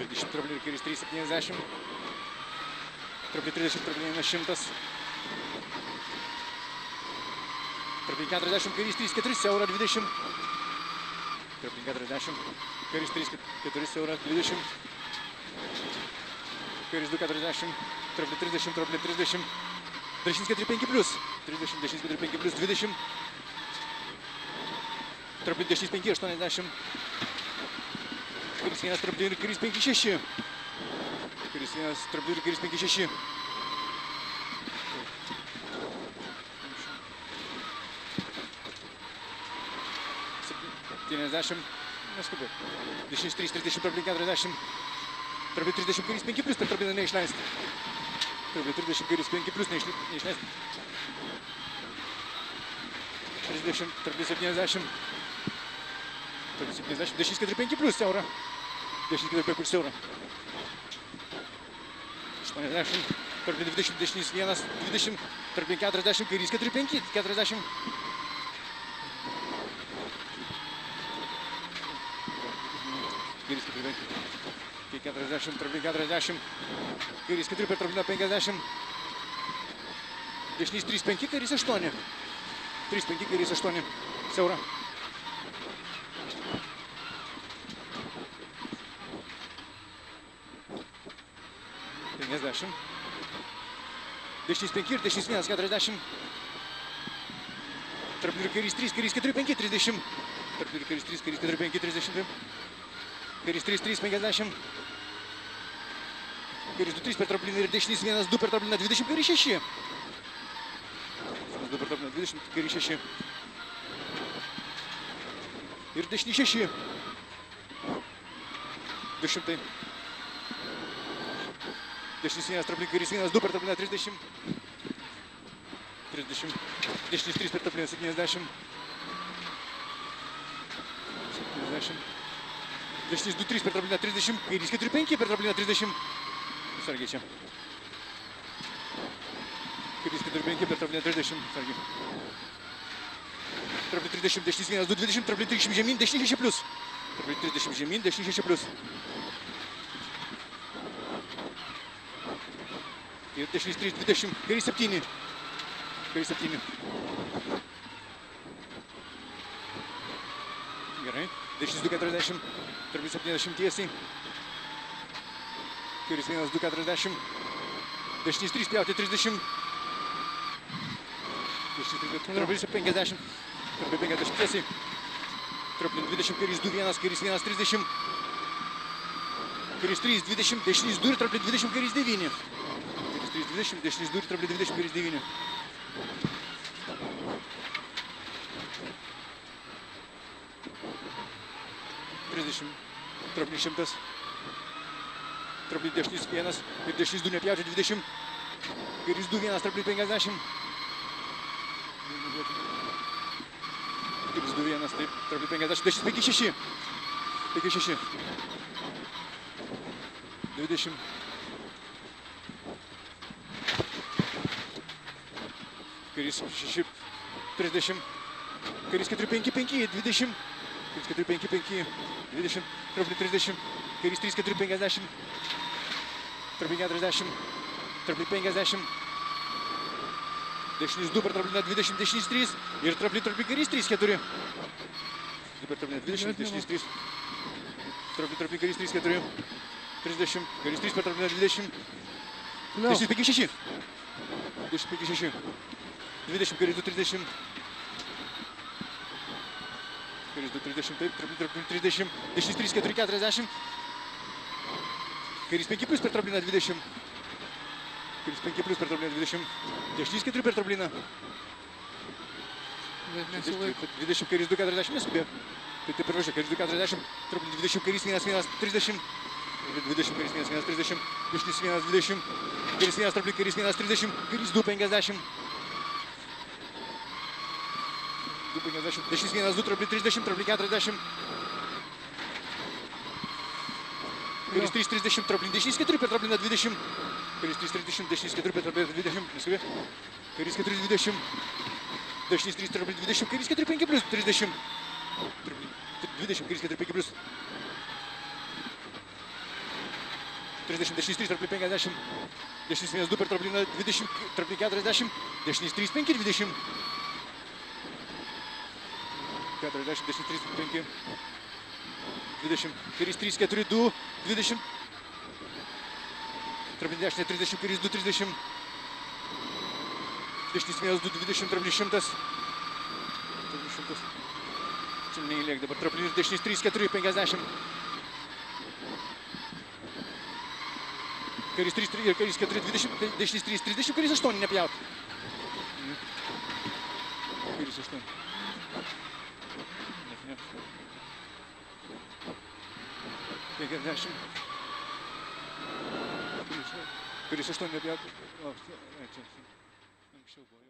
30 trablį ir kairys 370. Trablį 30, trablį 100. Trablį 40, kairys 3-4, siaura 20. Trablį 40, kairys 3-4, siaura 20. Kairys 2-40, trablį 30, trablį 30. Dešinys 4-5 plius. 30, dešinys 4-5 plius 20. Trablį dešinys 5-80. Kairys 1, trablį ir kairys 5-6. Kairys 1, trablį ir kairys 5-6. Neskubi. 23, 30, trablį 40. Trablį 30, kairys 5 plius, per trablį neišleisti. Trablį 30, kairys 5 plius, neišleisti. 30, trablį 70. Trablį 70, dešinys 4-5 plius, siaura. Dešinys 4-5 plius, siaura. 80, trablį 20, dešinys 1, 20, trablį 40, kairys 4-5, 40. Kairys 4-5, 40, trablį 40, kairys 4 per trablį 50, dešinys 3-5, kairys 8, 3-5, kairys 8, siaura. 50, dešinys 5 ir dešinys 1, 40, trablį ir kairys 3, kairys 4-5, 30, trablį ir kairys 3, kairys 4-5, 30. Kairys 3-3, 50. Kairys 2-3 per trabliną ir dešinys 1-2 per trabliną 20, kairys 6. 1-2 per trabliną 20, kairys 6. Ir dešinys 6. 200. Dešinys 1 trabliną, kairys 1-2 per trabliną 30. 30. Dešinys 3 per trabliną 70. 70. Dešinys 2-3 per trabliną 30, kairys 4-5 per trabliną 30. Sargiai čia. Kairys 4-5 per trabliną 30, sargiai. Trabliną 30, dešinys 1-2, 20, trabliną 30 žemyn, dešinys 6 plius. Trabliną 30 žemyn, dešinys 6 plius. Ir dešinys 3, 20, kairys 7. Kairys 7. Gerai. Dešinys 2-40, trablį 70 tiesiai. Kairys 1-2-40. Dešinys 3 pjauti 30. Dešinys 3, trablį 50. Trablį 50 tiesiai. Trablį 20, kairys 2-1, kairys 1-30. Kairys 3-20, dešinys 2 ir trablį 20, kairys 9. Kairys 3-20, dešinys 2 ir trablį 20, kairys 9. Trablį 100, trablį dešinys 1 ir dešinys 2 nepjauti 20, kairys 2-1, trablį 50, kairys 2-1, taip, trablį 50, dešinys 5-6, 5-6, 20, kairys 6, 30, kairys 4-5-5, 20, kairys 4-5-5, 20, trablį 30, kairys 3-4-50, trablį 40, trablį 50, dešinys 2 per trabliną 20, dešinys 3 ir trablį kairys 3-4. 2 per trabliną 20, dešinys 3, trablį kairys 3-4, 30, kairys 3 per trabliną 20, dešinys 5-6, dešinys 5-6, 20, kairys 2-30, kairys 2-30, taip, trablį 30, dešinys 3-4-40, kairys 5 plius per trabliną 20, kairys 5 plius per trabliną 20, dešinys 4 per trabliną, 20, kairys 2-40, neskubėjo, taip ir važiuoja, kairys 2-40, trablį 20, kairys 1-1-30, 20, kairys 1-1-30, dešinys 1-20, kairys 1 trablį, kairys 1-30, kairys 2-50, 2-50, dešinys 1-2, trablį 30, trablį 40, kairys 3-30, trablį dešinys 4 per trabliną 20, kairys 3-30, dešinys 4 per trabliną 20, neskubėjo, kairys 4-20, dešinys 3 trablį 20, kairys 4-5 plius 30, 20, kairys 4-5 plius, 30, dešinys 3, tarp 50, dešinys 1-2 per trampliną 20, tarp 40, dešinys 3-5, 20. 40, dešinys 3-5, 20, kairys 3-4-2, 20, tarp 10, 30, kairys 2, 30, dešinys 1-2, 20, tarp 100, čia neįliek dabar tramplinis, dešinys 3-4, 50. Kairys 3 ir kairys 4, 20, dešinys 3, 30, kairys 8 nepjaut. Kairys 8. Ne. 50. Kairys 8 nepjaut. O, čia anksčiau buvo.